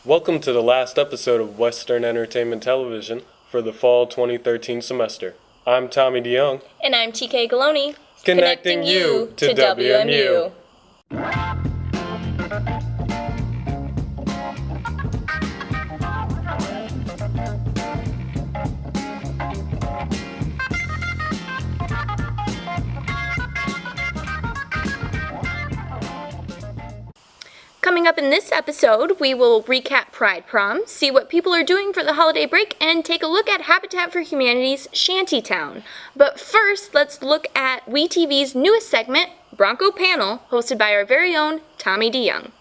Welcome to the last episode of Western Entertainment Television for the fall 2013 semester. I'm Tommy DeYoung. And I'm TK Galoni. Connecting you to WMU. Coming up in this episode, we will recap Pride Prom, see what people are doing for the holiday break, and take a look at Habitat for Humanity's Shantytown. But first, let's look at WeTV's newest segment, Bronco Panel, hosted by our very own Tommy DeYoung.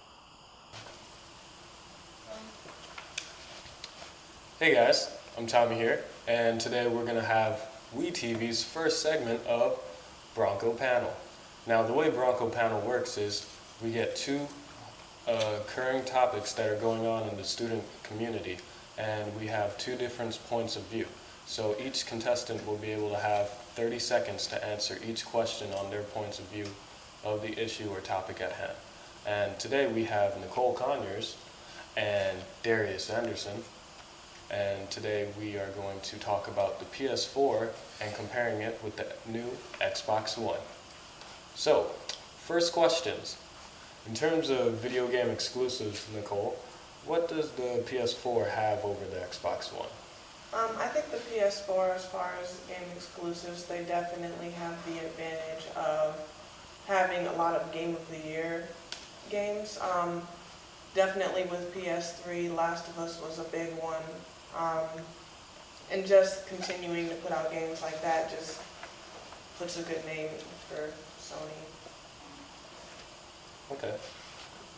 Hey guys, I'm Tommy here, and today we're going to have WeTV's first segment of Bronco Panel. Now, the way Bronco Panel works is we get two current topics that are going on in the student community, and we have two different points of view. So each contestant will be able to have 30 seconds to answer each question on their points of view of the issue or topic at hand. And today we have Nicole Conyers and Darius Anderson, and today we are going to talk about the PS4 and comparing it with the new Xbox One. So, first questions. In terms of video game exclusives, Nicole, what does the PS4 have over the Xbox One? I think the PS4, as far as game exclusives, they definitely have the advantage of having a lot of Game of the Year games. Definitely with PS3, Last of Us was a big one. And just continuing to put out games like that just puts a good name for Sony. Okay.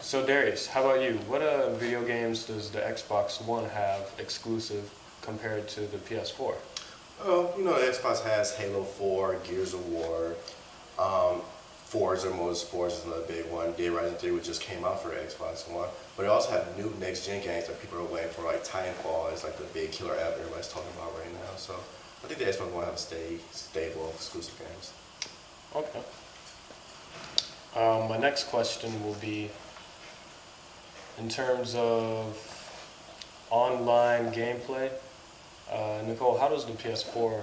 So Darius, how about you? What video games does the Xbox One have exclusive compared to the PS4? Oh, Xbox has Halo 4, Gears of War, Forza Motorsports is another big one. Dead Rising 3, which just came out for Xbox One. But it also have new next-gen games that people are waiting for, like Titanfall is like the big killer app everybody's talking about right now. So I think the Xbox One have a stable of exclusive games. Okay. My next question will be, in terms of online gameplay, Nicole, how does the PS4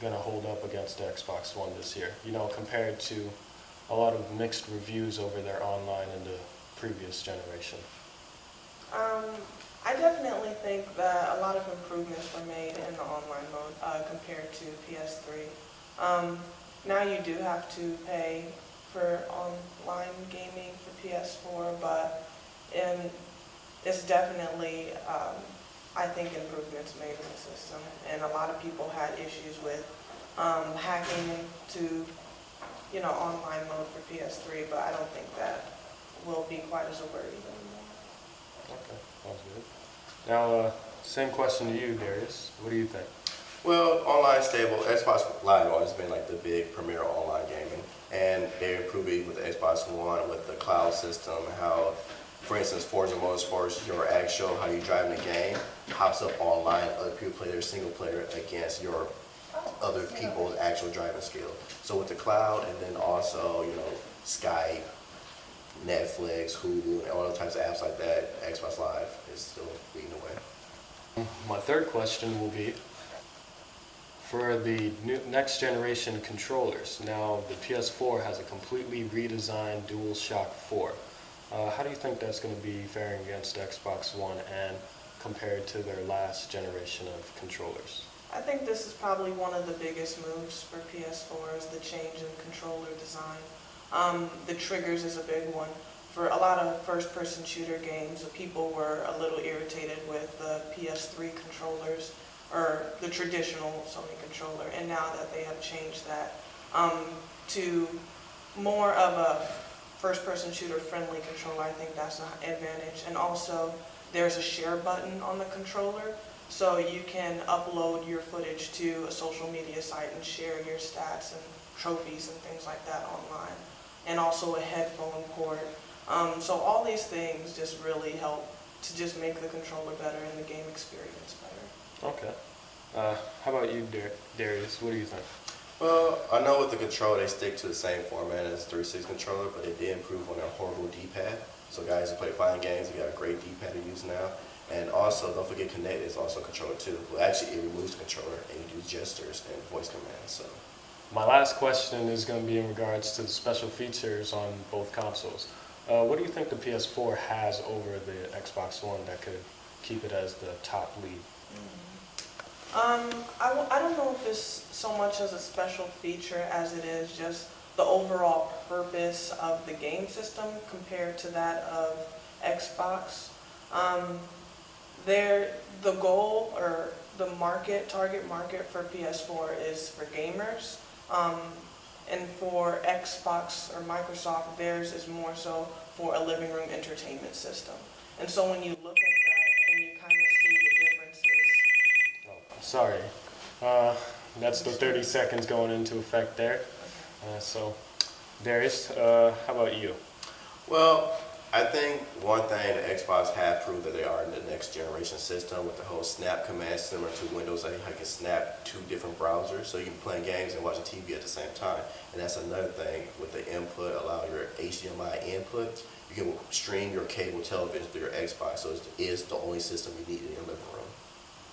gonna hold up against the Xbox One this year? Compared to a lot of mixed reviews over their online in the previous generation. I definitely think that a lot of improvements were made in the online mode compared to PS3. Now you do have to pay for online gaming for PS4, but it's definitely, I think, improvements made in the system. And a lot of people had issues with hacking into, online mode for PS3, but I don't think that will be quite as a worry anymore. Okay, sounds good. Now, same question to you, Darius. What do you think? Well, online stable. Xbox Live has been like the big premier online gaming, and they're improving with the Xbox One with the cloud system. How, for instance, Forza Motorsports, your actual how you drive in the game pops up online. Other people play their single player against your other people's actual driving skill. So with the cloud, and then also Skype, Netflix, Hulu, and all those types of apps like that, Xbox Live is still leading the way. My third question will be, for the next generation controllers, now the PS4 has a completely redesigned DualShock 4. How do you think that's going to be faring against Xbox One and compared to their last generation of controllers? I think this is probably one of the biggest moves for PS4 is the change in controller design. The triggers is a big one. For a lot of first-person shooter games, people were a little irritated with the PS3 controllers, or the traditional Sony controller, and now that they have changed that to more of a first-person shooter friendly controller, I think that's an advantage. And also, there's a share button on the controller, so you can upload your footage to a social media site and share your stats and trophies and things like that online. And also a headphone port. So all these things just really help to just make the controller better and the game experience better. Okay. How about you, Darius? What do you think? Well, I know with the controller they stick to the same format as the 360 controller, but they did improve on their horrible D-pad. So guys who play fine games, we got a great D-pad to use now. And also, don't forget Connect is also a controller too. Well, actually, it removes the controller and you do gestures and voice commands. So. My last question is going to be in regards to the special features on both consoles. What do you think the PS4 has over the Xbox One that could keep it as the top lead? I don't know if it's so much as a special feature as it is just the overall purpose of the game system compared to that of Xbox. The goal or the target market for PS4 is for gamers. And for Xbox or Microsoft, theirs is more so for a living room entertainment system. And so when you look at that and you kind of see the differences. Oh, sorry. That's the 30 seconds going into effect there. So, Darius, how about you? Well, I think one thing the Xbox have proved that they are in the next generation system with the whole snap command similar to Windows. I can snap two different browsers so you can be playing games and watching TV at the same time. And that's another thing with the input, allow your HDMI input. You can stream your cable television through your Xbox, so it is the only system you need in your living room.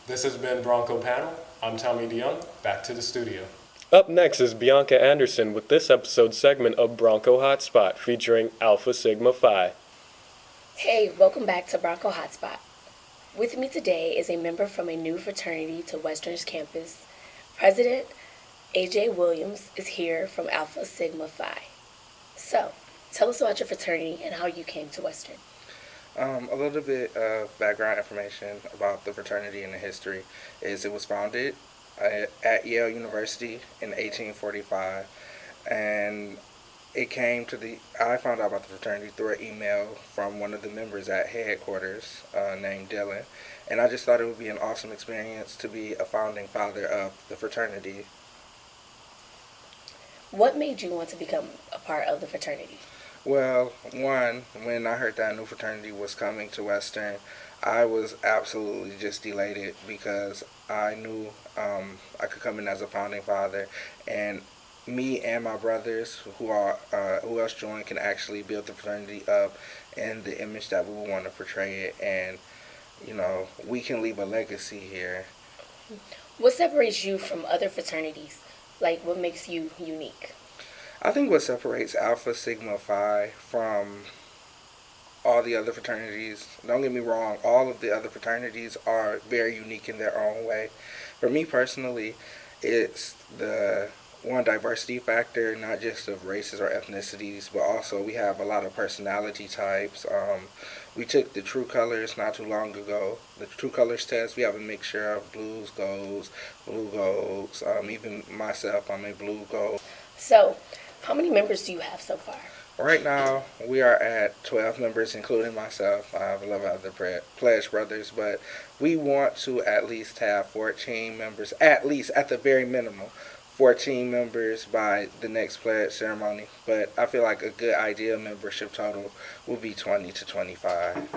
This has been Bronco Panel. I'm Tommy DeYoung. Back to the studio. Up next is Bianca Anderson with this episode segment of Bronco Hotspot featuring Alpha Sigma Phi. Hey, welcome back to Bronco Hotspot. With me today is a member from a new fraternity to Western's campus. President AJ Williams is here from Alpha Sigma Phi. So, tell us about your fraternity and how you came to Western. A little bit of background information about the fraternity and the history is it was founded at Yale University in 1845, and I found out about the fraternity through an email from one of the members at headquarters named Dylan, and I just thought it would be an awesome experience to be a founding father of the fraternity. What made you want to become a part of the fraternity? Well, one, when I heard that a new fraternity was coming to Western, I was absolutely just elated because I knew I could come in as a founding father, and me and my brothers who else joined can actually build the fraternity up in the image that we would want to portray it, and we can leave a legacy here. What separates you from other fraternities? Like, what makes you unique? I think what separates Alpha Sigma Phi from all the other fraternities, don't get me wrong, all of the other fraternities are very unique in their own way. For me personally, it's the one diversity factor, not just of races or ethnicities, but also we have a lot of personality types. We took the True Colors not too long ago. The True Colors test, we have a mixture of blues, golds, blue golds. Even myself, I'm a blue gold. So, how many members do you have so far? Right now, we are at 12 members, including myself. I have 11 other pledge brothers, but we want to at least have 14 members, at least, at the very minimum, 14 members by the next pledge ceremony. But I feel like a good ideal membership total would be 20 to 25.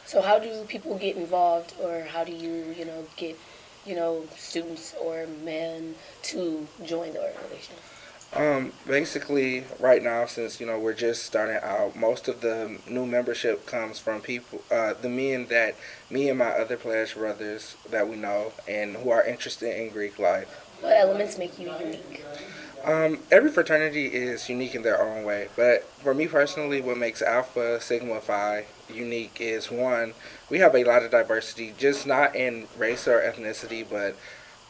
So how do people get involved, or how do you, get, students or men to join the organization? Basically, right now, since, we're just starting out, most of the new membership comes from people, me and my other pledge brothers that we know and who are interested in Greek life. What elements make you unique? Every fraternity is unique in their own way, but for me personally, what makes Alpha Sigma Phi unique is, one, we have a lot of diversity, just not in race or ethnicity, but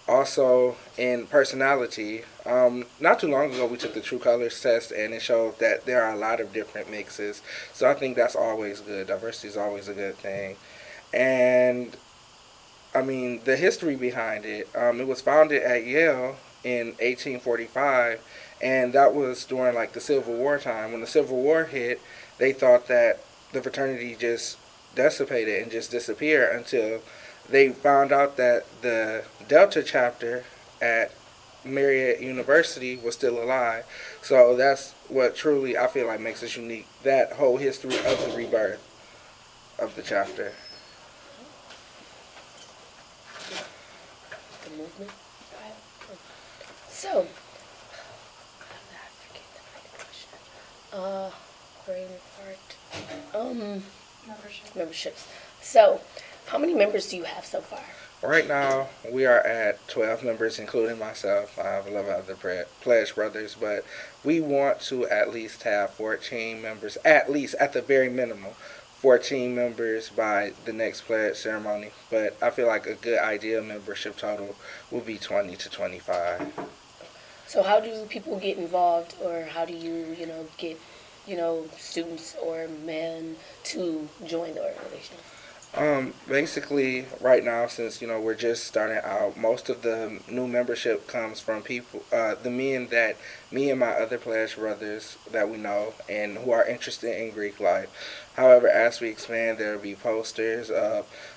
also in personality. Not too long ago, we took the True Colors test, and it showed that there are a lot of different mixes. So I think that's always good. Diversity is always a good thing. And, the history behind it, it was founded at Yale in 1845, and that was during, the Civil War time. When the Civil War hit, they thought that the fraternity just dissipated and just disappeared until they found out that the Delta chapter at Marriott University was still alive. So that's what truly I feel like makes us unique, that whole history of the rebirth of the chapter. The movement? So, operating part. Memberships. So, how many members do you have so far? Right now, we are at 12 members, including myself. I have 11 other pledge brothers, but we want to at least have 14 members, at least, at the very minimum, 14 members by the next pledge ceremony. But I feel like a good ideal membership total would be 20 to 25. So how do people get involved, or how do you, get, students or men to join the organization? Basically, right now, since, we're just starting out, most of the new membership comes from people, me and my other pledge brothers that we know and who are interested in Greek life. However, as we expand, there'll be posters.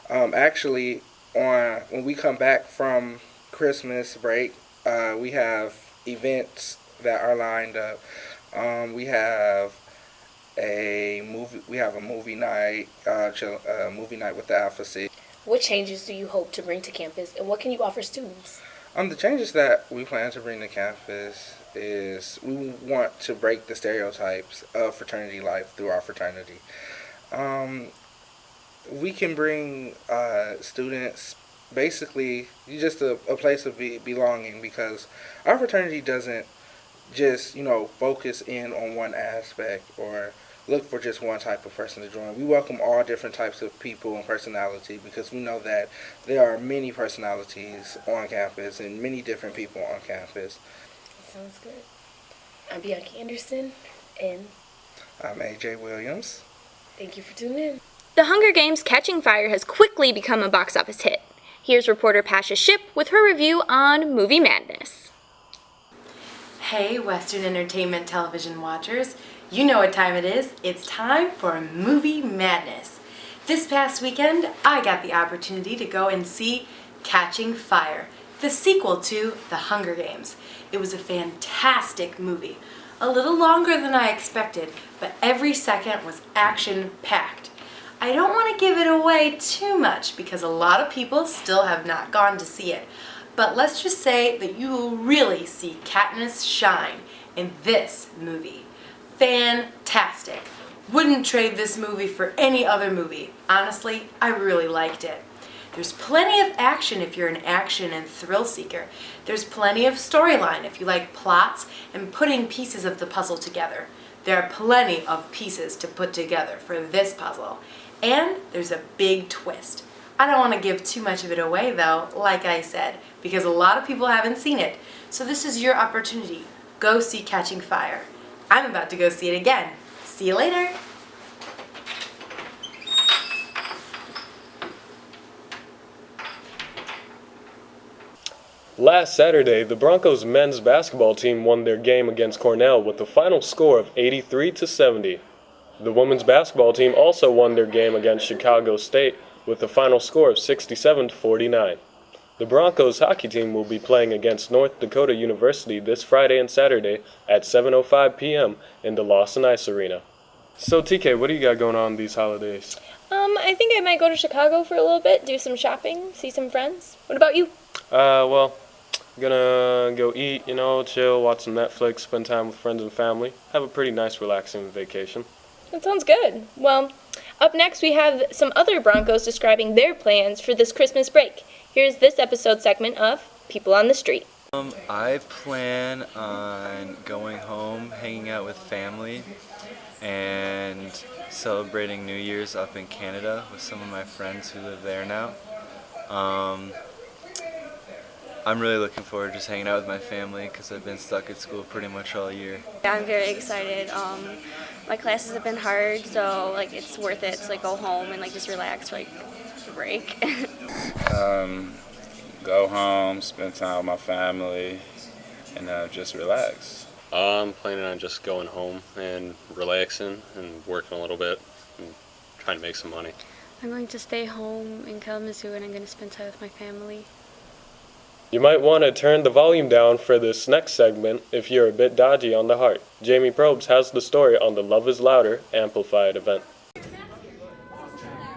Actually, when we come back from Christmas break, we have events that are lined up. We have a movie night, movie night with the Alpha City. What changes do you hope to bring to campus, and what can you offer students? The changes that we plan to bring to campus is we want to break the stereotypes of fraternity life through our fraternity. We can bring students basically just a place of belonging, because our fraternity doesn't just, focus in on one aspect or look for just one type of person to join. We welcome all different types of people and personality, because we know that there are many personalities on campus and many different people on campus. Sounds good. I'm Bianca Anderson, and I'm AJ Williams. thank you for tuning in. The Hunger Games Catching Fire has quickly become a box office hit. Here's reporter Pasha Shipp with her review on Movie Madness. Hey, Western Entertainment Television watchers. You know what time it is. It's time for Movie Madness. This past weekend, I got the opportunity to go and see Catching Fire, the sequel to The Hunger Games. It was a fantastic movie. A little longer than I expected, but every second was action-packed. I don't want to give it away too much because a lot of people still have not gone to see it. But let's just say that you will really see Katniss shine in this movie. Fantastic. Wouldn't trade this movie for any other movie. Honestly, I really liked it. There's plenty of action if you're an action and thrill seeker. There's plenty of storyline if you like plots and putting pieces of the puzzle together. There are plenty of pieces to put together for this puzzle. And there's a big twist. I don't want to give too much of it away though, like I said, because a lot of people haven't seen it. So this is your opportunity. Go see Catching Fire. I'm about to go see it again. See you later. Last Saturday, the Broncos men's basketball team won their game against Cornell with a final score of 83-70. The women's basketball team also won their game against Chicago State with a final score of 67-49. The Broncos hockey team will be playing against North Dakota University this Friday and Saturday at 7:05 p.m. in the Lawson Ice Arena. So TK, what do you got going on these holidays? I think I might go to Chicago for a little bit, do some shopping, see some friends. What about you? Well, gonna go eat, chill, watch some Netflix, spend time with friends and family. Have a pretty nice, relaxing vacation. That sounds good. Well, up next we have some other Broncos describing their plans for this Christmas break. Here's this episode segment of People on the Street. I plan on going home, hanging out with family, and celebrating New Year's up in Canada with some of my friends who live there now. I'm really looking forward to just hanging out with my family because I've been stuck at school pretty much all year. I'm very excited. My classes have been hard, so it's worth it to go home and just relax for a break. Go home, spend time with my family, and just relax. I'm planning on just going home and relaxing and working a little bit and trying to make some money. I'm going to stay home in Kalamazoo, and I'm going to spend time with my family. You might want to turn the volume down for this next segment if you're a bit dodgy on the heart. Jamie Probes has the story on the Love is Louder Amplified event.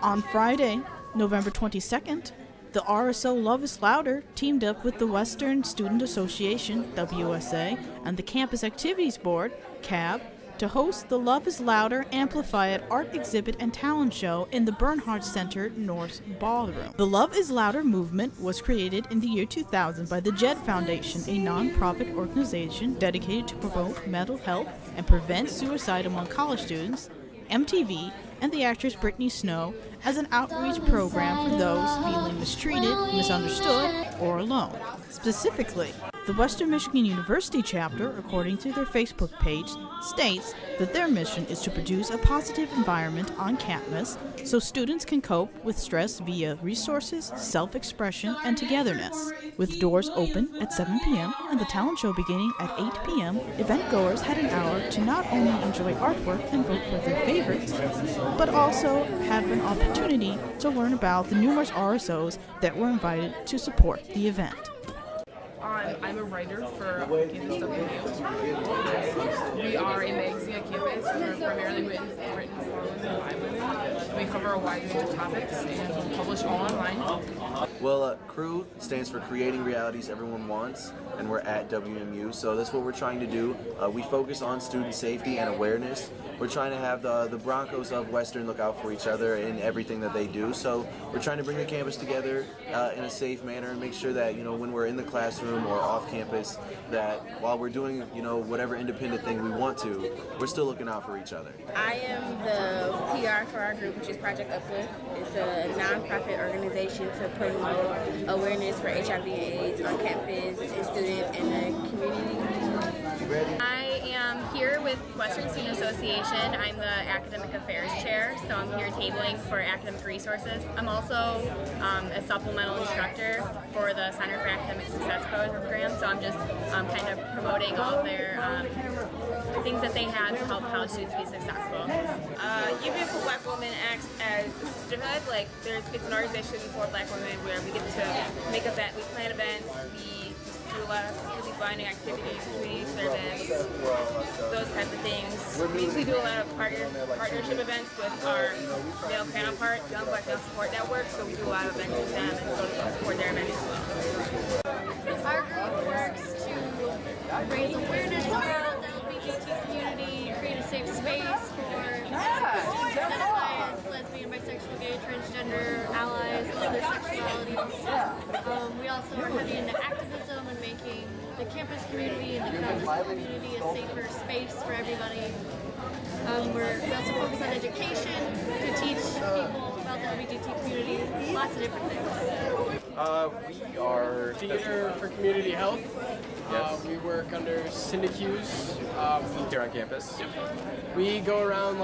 On Friday, November 22nd, the RSO Love is Louder teamed up with the Western Student Association, WSA, and the Campus Activities Board, CAB, to host the Love is Louder Amplify It Art Exhibit and Talent Show in the Bernhardt Center North Ballroom. The Love is Louder movement was created in the year 2000 by the JED Foundation, a non-profit organization dedicated to promote mental health and prevent suicide among college students, MTV, and the actress Brittany Snow as an outreach program for those feeling mistreated, misunderstood, or alone. Specifically, the Western Michigan University chapter, according to their Facebook page, states that their mission is to produce a positive environment on campus so students can cope with stress via resources, self-expression, and togetherness. With doors open at 7 p.m. and the talent show beginning at 8 p.m., event-goers had an hour to not only enjoy artwork and vote for their favorites, but also have an opportunity to learn about the numerous RSOs that were invited to support the event. I'm a writer for CampusTrends. We are a magazine at campus. We're primarily written for women and by women. We cover a wide range of topics and we publish all online. Well, CREW stands for Creating Realities Everyone Wants, and we're at WMU, so that's what we're trying to do. We focus on student safety and awareness. We're trying to have the Broncos of Western look out for each other in everything that they do, so we're trying to bring the campus together in a safe manner and make sure that, when we're in the classroom or off campus, that while we're doing, whatever independent thing we want to, we're still looking out for each other. I am the PR for our group, which is Project Uplift. It's a non-profit organization to promote awareness for HIV and AIDS on campus and students in the community. I am here with Western Student Association. I'm the Academic Affairs Chair, so I'm here tabling for academic resources. I'm also a supplemental instructor for the Center for Academic Success program, so I'm just kind of promoting all of their things that they have to help college students be successful. Even if a Black woman acts as a sisterhood, it's an organization for Black women where we get to make events, we plan events, we do a lot of community bonding activities, community service, those type of things. We usually do a lot of partnership events with our male counterpart, Young Black Male Support Network, so we do a lot of events with them and so to support their events as well. Our group works to raise awareness about the LGBT community, create a safe space for students identify as lesbian, bisexual, gay, transgender, allies, and other sexualities. We also are heavy into activism and making the campus community and the campus community a safer space for everybody. We also focus on education to teach people about the LGBT community, lots of different things. We are Theater for Community Health. Yes. We work under syndicus here on campus. We go around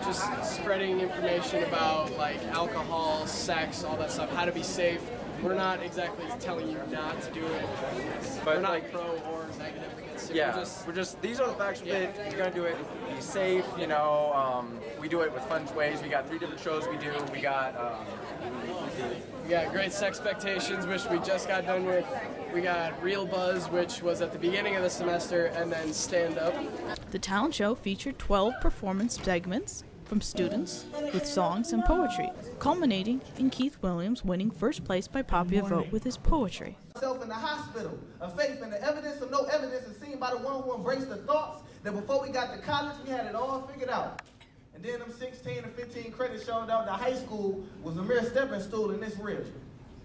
just spreading information about alcohol, sex, all that stuff, how to be safe. We're not exactly telling you not to do it. But we're not pro or negative against it. Yeah, we're just these are the facts of it. You're gonna do it. Be safe. We do it with fun ways. We got 3 different shows we do. We got Great Sexpectations, which we just got done with. We got Real Buzz, which was at the beginning of the semester, and then Stand Up. The talent show featured 12 performance segments from students with songs and poetry, culminating in Keith Williams winning first place by popular vote with his poetry. Myself in the hospital, a faith in the evidence of no evidence is seen by the one who embraced the thoughts that before we got to college, we had it all figured out. And then them 16 and 15 credits showed out that high school was a mere stepping stool in this ridge.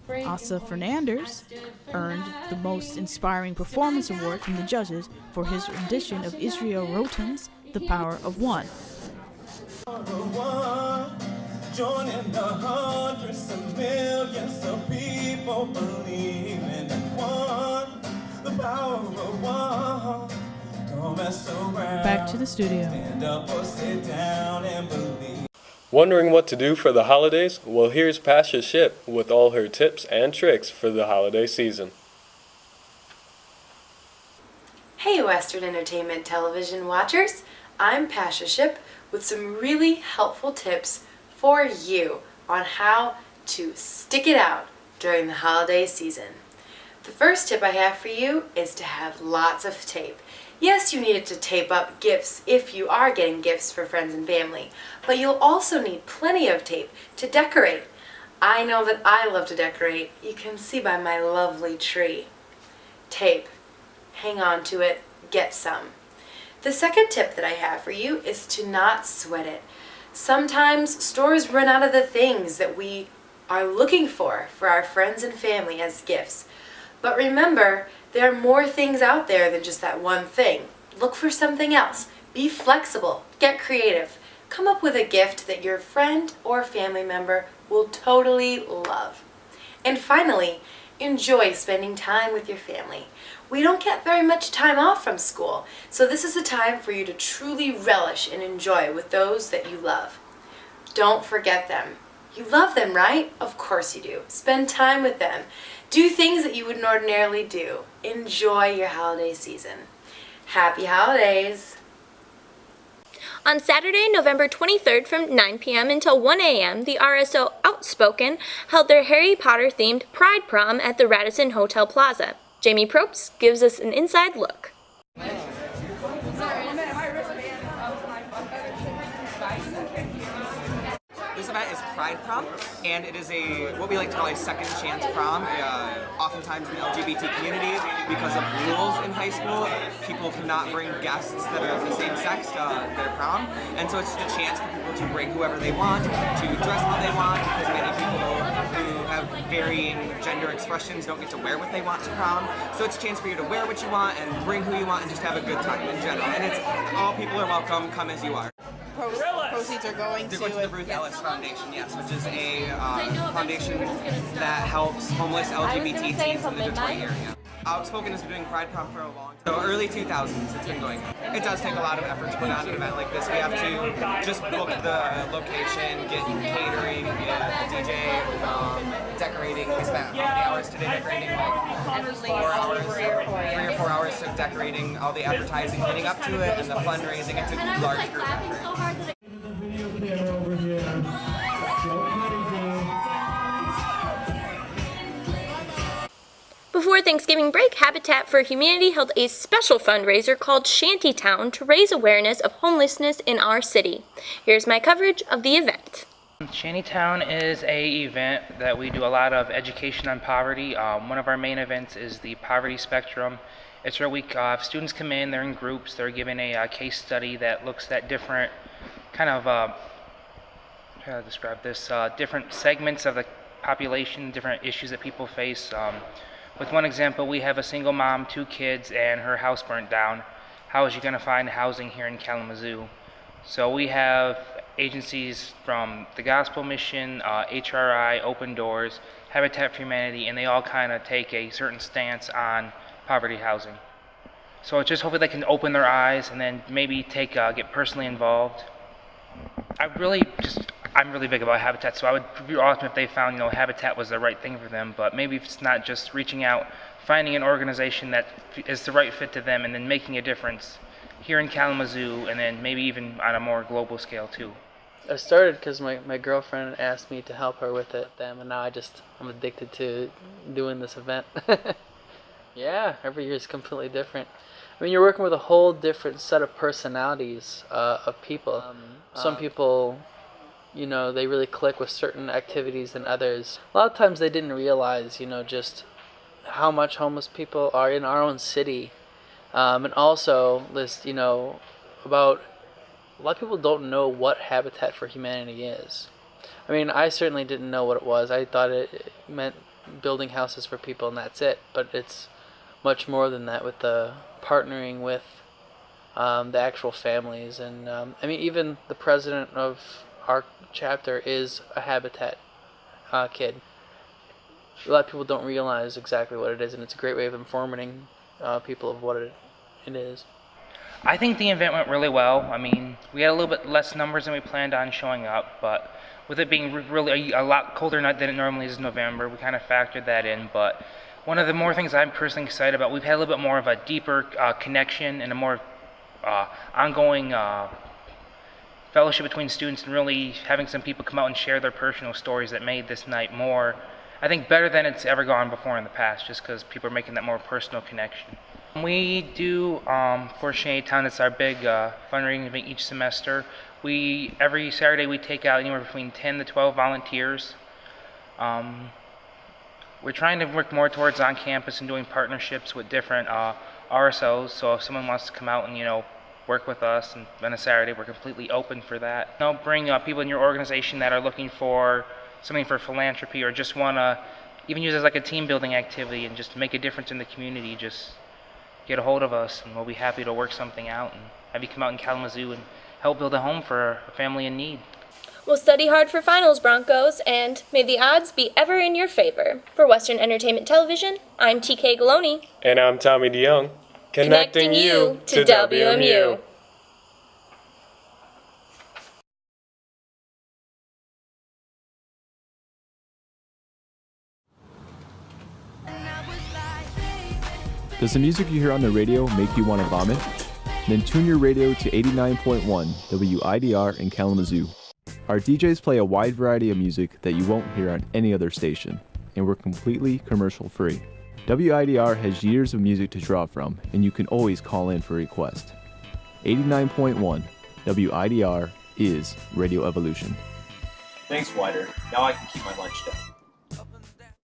Asa Fernandez earned the Most Inspiring Performance Award from the judges for his rendition of Israel Roten's The Power of One. Joining the hundreds of millions of people believing in one, the power of one. Don't mess around. Back to the studio. Stand up or sit down and believe. Wondering what to do for the holidays? Well, here's Pasha Shipp with all her tips and tricks for the holiday season. Hey Western Entertainment Television watchers, I'm Pasha Shipp with some really helpful tips for you on how to stick it out during the holiday season. The first tip I have for you is to have lots of tape. Yes, you need it to tape up gifts if you are getting gifts for friends and family, but you'll also need plenty of tape to decorate. I know that I love to decorate. You can see by my lovely tree. Tape. Hang on to it. Get some. The second tip that I have for you is to not sweat it. Sometimes stores run out of the things that we are looking for our friends and family as gifts. But remember, there are more things out there than just that one thing. Look for something else. Be flexible. Get creative. Come up with a gift that your friend or family member will totally love. And finally, enjoy spending time with your family. We don't get very much time off from school, so this is a time for you to truly relish and enjoy with those that you love. Don't forget them. You love them, right? Of course you do. Spend time with them. Do things that you wouldn't ordinarily do. Enjoy your holiday season. Happy holidays! On Saturday, November 23rd from 9 p.m. until 1 a.m., the RSO Outspoken held their Harry Potter-themed Pride Prom at the Radisson Hotel Plaza. Jamie Probst gives us an inside look. This event is Pride Prom, and it is what we like to call a second chance prom. Oftentimes in the LGBT community, because of rules in high school, people cannot bring guests that are of the same sex to their prom, and so it's just a chance for people to bring whoever they want, to dress how they want, because many people who have varying gender expressions don't get to wear what they want to prom. So it's a chance for you to wear what you want and bring who you want and just have a good time in general. And it's all people are welcome, come as you are. Proceeds are going to the Ruth Ellis Foundation, yes, which is a foundation that helps homeless LGBT teens in the Detroit area. Outspoken has been doing Pride Prom for a long time. So early 2000s it's been going. It does take a lot of effort to put on an event like this. We have to just book the location, get catering, get a DJ, decorating. We spent how many hours today decorating? Like 4 hours, 3 or 4 hours to decorating all the advertising leading up to it and the fundraising. It's a large group effort. Before Thanksgiving break, Habitat for Humanity held a special fundraiser called Shantytown to raise awareness of homelessness in our city. Here's my coverage of the event. Shantytown is an event that we do a lot of education on poverty. One of our main events is the poverty spectrum. It's where students come in, they're in groups, they're given a case study that looks at different how to describe this, different segments of the population, different issues that people face. With one example, we have a single mom, 2 kids, and her house burnt down. How is she going to find housing here in Kalamazoo? So we have agencies from the Gospel Mission, HRI, Open Doors, Habitat for Humanity, and they all kind of take a certain stance on poverty housing. So just hopefully they can open their eyes and then maybe get personally involved. I'm really big about Habitat, so I would be awesome if they found, Habitat was the right thing for them, but maybe if it's not just reaching out, finding an organization that is the right fit to them and then making a difference here in Kalamazoo and then maybe even on a more global scale too. I started because my girlfriend asked me to help her with and now I'm addicted to doing this event. Yeah, every year is completely different. I mean, you're working with a whole different set of personalities of people. Some people, they really click with certain activities than others. A lot of times they didn't realize, just how much homeless people are in our own city. And also, about a lot of people don't know what Habitat for Humanity is. I mean, I certainly didn't know what it was. I thought it meant building houses for people and that's it. But it's much more than that with the partnering with the actual families. And even the president of our chapter is a Habitat kid. A lot of people don't realize exactly what it is, and it's a great way of informing people of what it is. I think the event went really well. I mean, we had a little bit less numbers than we planned on showing up, but with it being really a lot colder than it normally is in November, we kind of factored that in. But one of the more things I'm personally excited about, we've had a little bit more of a deeper connection and a more ongoing fellowship between students, and really having some people come out and share their personal stories that made this night more, I think, better than it's ever gone before in the past, just because people are making that more personal connection. We do, for Shantytown, it's our big fundraising event each semester. Every Saturday we take out anywhere between 10 to 12 volunteers. We're trying to work more towards on campus and doing partnerships with different RSOs, so if someone wants to come out and, work with us, and on a Saturday we're completely open for that. Bring people in your organization that are looking for something for philanthropy or just want to even use it as like a team building activity and just make a difference in the community. Just get a hold of us and we'll be happy to work something out and have you come out in Kalamazoo and help build a home for a family in need. Well, study hard for finals, Broncos, and may the odds be ever in your favor. For Western Entertainment Television, I'm TK Galoni. And I'm Tommy DeYoung. Connecting you to WMU. Does the music you hear on the radio make you want to vomit? Then tune your radio to 89.1 WIDR in Kalamazoo. Our DJs play a wide variety of music that you won't hear on any other station, and we're completely commercial free. WIDR has years of music to draw from, and you can always call in for a request. 89.1 WIDR is Radio Evolution. Thanks, Wider. Now I can keep my lunch down.